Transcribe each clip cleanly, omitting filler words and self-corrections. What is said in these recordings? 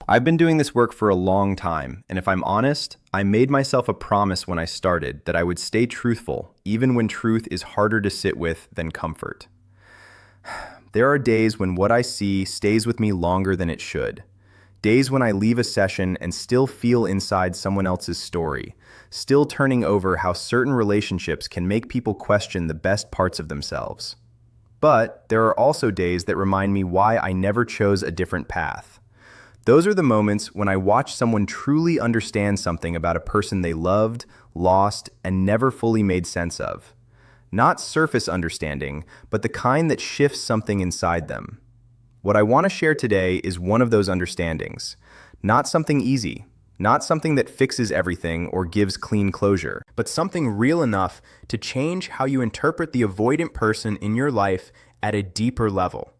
I've been doing this work for a long time, and if I'm honest, I made myself a promise when I started that I would stay truthful, even when truth is harder to sit with than comfort. There are days when what I see stays with me longer than it should. Days when I leave a session and still feel inside someone else's story, still turning over how certain relationships can make people question the best parts of themselves. But there are also days that remind me why I never chose a different path. Those are the moments when I watch someone truly understand something about a person they loved, lost, and never fully made sense of. Not surface understanding, but the kind that shifts something inside them. What I want to share today is one of those understandings. Not something easy, not something that fixes everything or gives clean closure, but something real enough to change how you interpret the avoidant person in your life at a deeper level.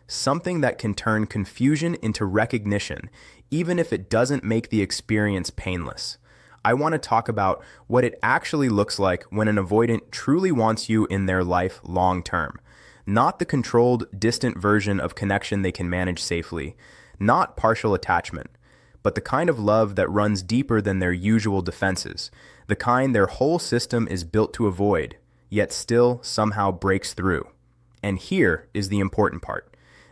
Something that can turn confusion into recognition, even if it doesn't make the experience painless. I want to talk about what it actually looks like when an avoidant truly wants you in their life long term. Not the controlled, distant version of connection they can manage safely, not partial attachment, but the kind of love that runs deeper than their usual defenses, the kind their whole system is built to avoid, yet still somehow breaks through. And here is the important part.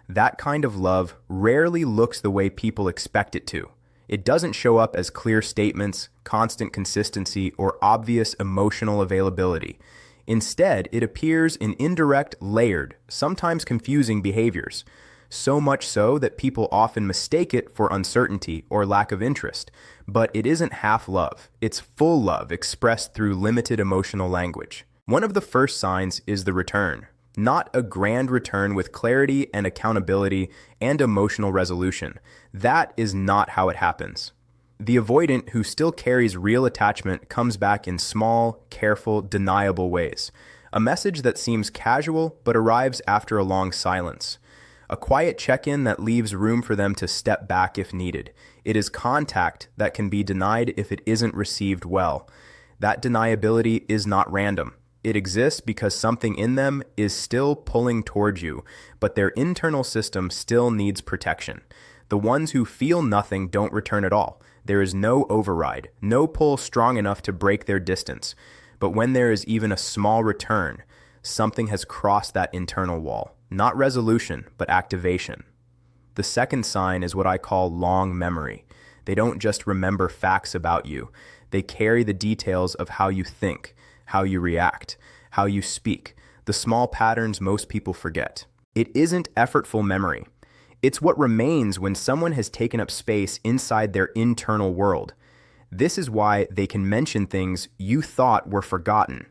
That kind of love rarely looks the way people expect it to. It doesn't show up as clear statements, constant consistency, or obvious emotional availability. Instead, it appears in indirect, layered, sometimes confusing behaviors. So much so that people often mistake it for uncertainty or lack of interest. But it isn't half love. It's full love expressed through limited emotional language. One of the first signs is the return. Not a grand return with clarity and accountability and emotional resolution. That is not how it happens. The avoidant who still carries real attachment comes back in small, careful, deniable ways. A message that seems casual but arrives after a long silence. A quiet check-in that leaves room for them to step back if needed. It is contact that can be denied if it isn't received well. That deniability is not random. It exists because something in them is still pulling towards you, but their internal system still needs protection. The ones who feel nothing don't return at all. There is no override, no pull strong enough to break their distance. But when there is even a small return, something has crossed that internal wall. Not resolution, but activation. The second sign is what I call long memory. They don't just remember facts about you. They carry the details of how you think, how you react, how you speak, the small patterns most people forget. It isn't effortful memory. It's what remains when someone has taken up space inside their internal world. This is why they can mention things you thought were forgotten,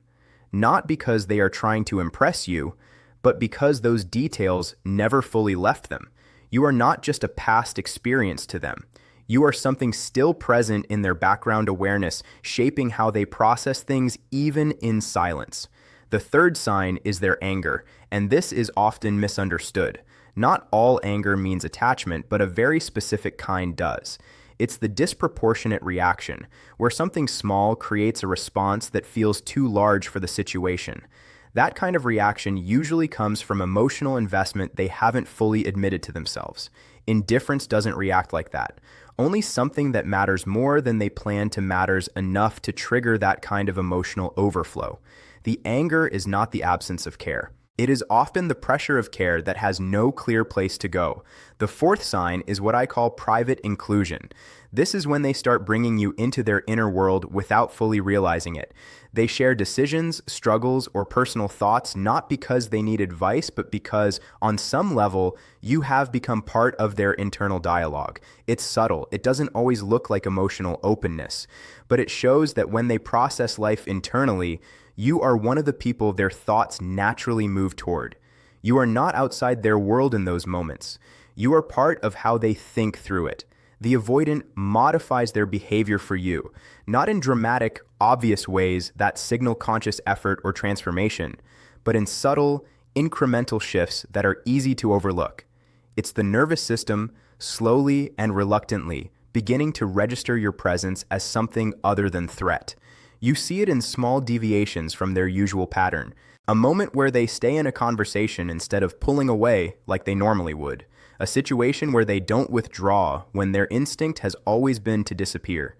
not because they are trying to impress you, but because those details never fully left them. You are not just a past experience to them. You are something still present in their background awareness, shaping how they process things even in silence. The third sign is their anger, and this is often misunderstood. Not all anger means attachment, but a very specific kind does. It's the disproportionate reaction, where something small creates a response that feels too large for the situation. That kind of reaction usually comes from emotional investment they haven't fully admitted to themselves. Indifference doesn't react like that. Only something that matters more than they plan to matters enough to trigger that kind of emotional overflow. The anger is not the absence of care. It is often the pressure of care that has no clear place to go. The fourth sign is what I call private inclusion. This is when they start bringing you into their inner world without fully realizing it. They share decisions, struggles, or personal thoughts not because they need advice, but because, on some level, you have become part of their internal dialogue. It's subtle. It doesn't always look like emotional openness, but it shows that when they process life internally, you are one of the people their thoughts naturally move toward. You are not outside their world in those moments. You are part of how they think through it. The avoidant modifies their behavior for you, not in dramatic, obvious ways that signal conscious effort or transformation, but in subtle, incremental shifts that are easy to overlook. It's the nervous system, slowly and reluctantly, beginning to register your presence as something other than threat. You see it in small deviations from their usual pattern, a moment where they stay in a conversation instead of pulling away like they normally would, a situation where they don't withdraw when their instinct has always been to disappear,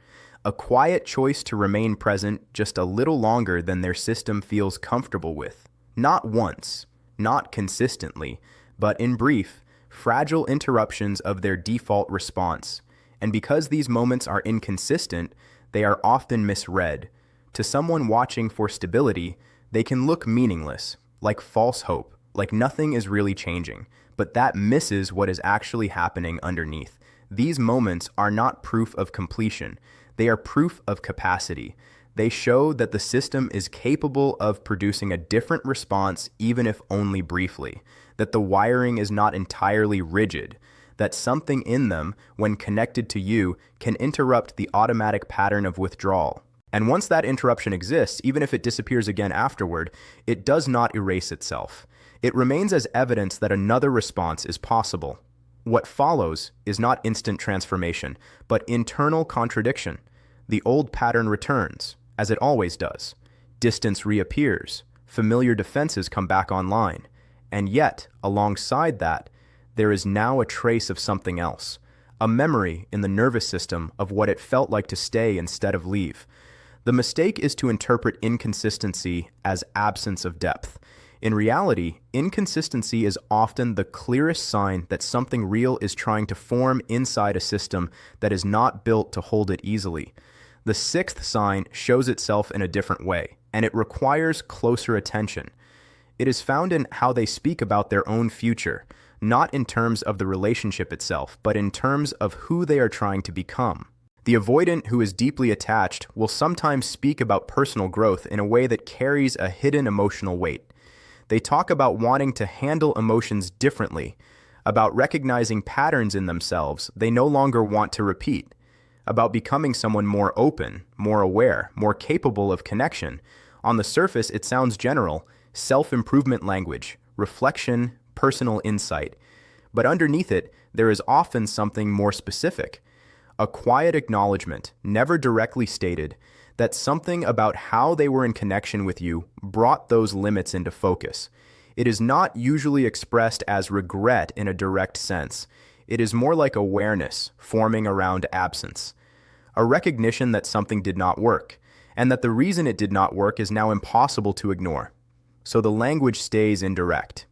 a quiet choice to remain present just a little longer than their system feels comfortable with. Not once, not consistently, but in brief, fragile interruptions of their default response. And because these moments are inconsistent, they are often misread. To someone watching for stability, they can look meaningless, like false hope, like nothing is really changing, but that misses what is actually happening underneath. These moments are not proof of completion. They are proof of capacity. They show that the system is capable of producing a different response, even if only briefly, that the wiring is not entirely rigid, that something in them, when connected to you, can interrupt the automatic pattern of withdrawal. And once that interruption exists, even if it disappears again afterward, it does not erase itself. It remains as evidence that another response is possible. What follows is not instant transformation, but internal contradiction. The old pattern returns, as it always does. Distance reappears. Familiar defenses come back online. And yet, alongside that, there is now a trace of something else, a memory in the nervous system of what it felt like to stay instead of leave. The mistake is to interpret inconsistency as absence of depth. In reality, inconsistency is often the clearest sign that something real is trying to form inside a system that is not built to hold it easily. The sixth sign shows itself in a different way, and it requires closer attention. It is found in how they speak about their own future, not in terms of the relationship itself, but in terms of who they are trying to become. The avoidant who is deeply attached will sometimes speak about personal growth in a way that carries a hidden emotional weight. They talk about wanting to handle emotions differently, about recognizing patterns in themselves they no longer want to repeat, about becoming someone more open, more aware, more capable of connection. On the surface, it sounds general, self-improvement language, reflection, personal insight. But underneath it, there is often something more specific. A quiet acknowledgement, never directly stated, that something about how they were in connection with you brought those limits into focus. It is not usually expressed as regret in a direct sense. It is more like awareness forming around absence. A recognition that something did not work, and that the reason it did not work is now impossible to ignore. So the language stays indirect.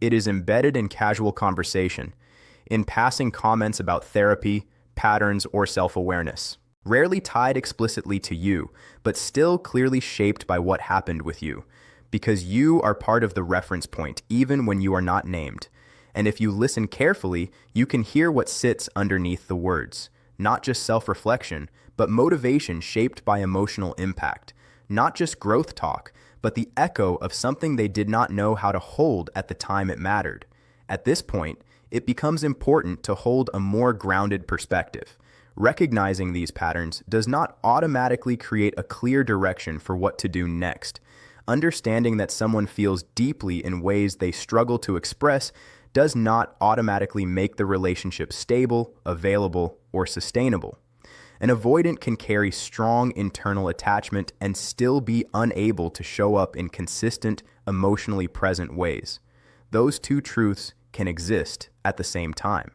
It is embedded in casual conversation, in passing comments about therapy, patterns, or self-awareness. Rarely tied explicitly to you, but still clearly shaped by what happened with you, because you are part of the reference point, even when you are not named. And if you listen carefully, you can hear what sits underneath the words. Not just self-reflection, but motivation shaped by emotional impact. Not just growth talk, but the echo of something they did not know how to hold at the time it mattered. At this point, it becomes important to hold a more grounded perspective. Recognizing these patterns does not automatically create a clear direction for what to do next. Understanding that someone feels deeply in ways they struggle to express does not automatically make the relationship stable, available, or sustainable. An avoidant can carry strong internal attachment and still be unable to show up in consistent, emotionally present ways. Those two truths can exist at the same time,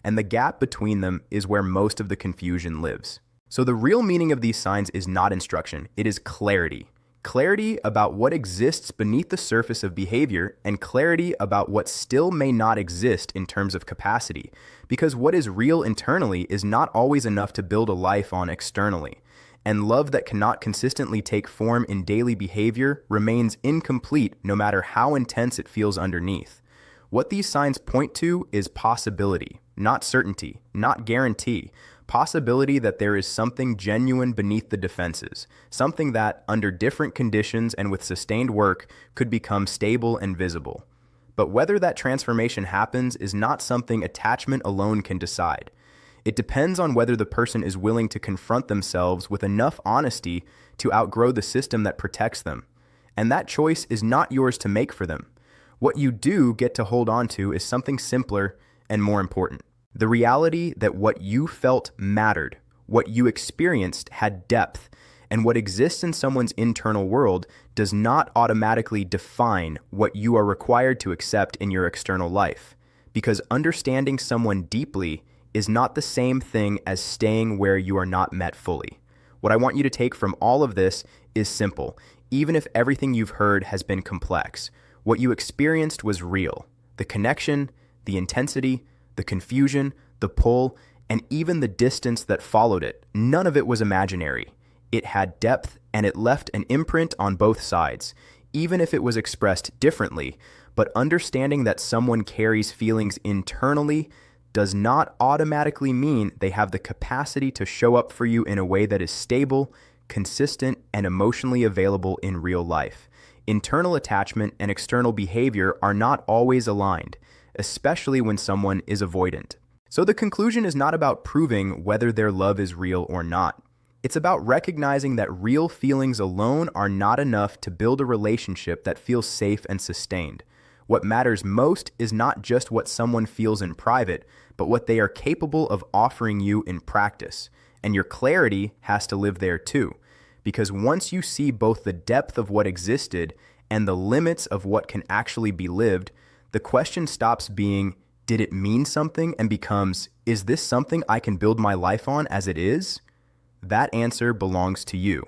and the gap between them is where most of the confusion lives. So the real meaning of these signs is not instruction, it is clarity. Clarity about what exists beneath the surface of behavior, and clarity about what still may not exist in terms of capacity, because what is real internally is not always enough to build a life on externally, and love that cannot consistently take form in daily behavior remains incomplete no matter how intense it feels underneath. What these signs point to is possibility, not certainty, not guarantee. Possibility that there is something genuine beneath the defenses, something that, under different conditions and with sustained work, could become stable and visible. But whether that transformation happens is not something attachment alone can decide. It depends on whether the person is willing to confront themselves with enough honesty to outgrow the system that protects them. And that choice is not yours to make for them. What you do get to hold on to is something simpler and more important. The reality that what you felt mattered, what you experienced had depth, and what exists in someone's internal world does not automatically define what you are required to accept in your external life. because understanding someone deeply is not the same thing as staying where you are not met fully. What I want you to take from all of this is simple. Even if everything you've heard has been complex, what you experienced was real. The connection, the intensity, the confusion, the pull, and even the distance that followed it, none of it was imaginary. It had depth, and it left an imprint on both sides, even if it was expressed differently. But understanding that someone carries feelings internally does not automatically mean they have the capacity to show up for you in a way that is stable, consistent, and emotionally available in real life. Internal attachment and external behavior are not always aligned, especially when someone is avoidant. So the conclusion is not about proving whether their love is real or not. It's about recognizing that real feelings alone are not enough to build a relationship that feels safe and sustained. What matters most is not just what someone feels in private, but what they are capable of offering you in practice. And your clarity has to live there too. Because once you see both the depth of what existed and the limits of what can actually be lived, the question stops being, did it mean something, and becomes, is this something I can build my life on as it is? That answer belongs to you.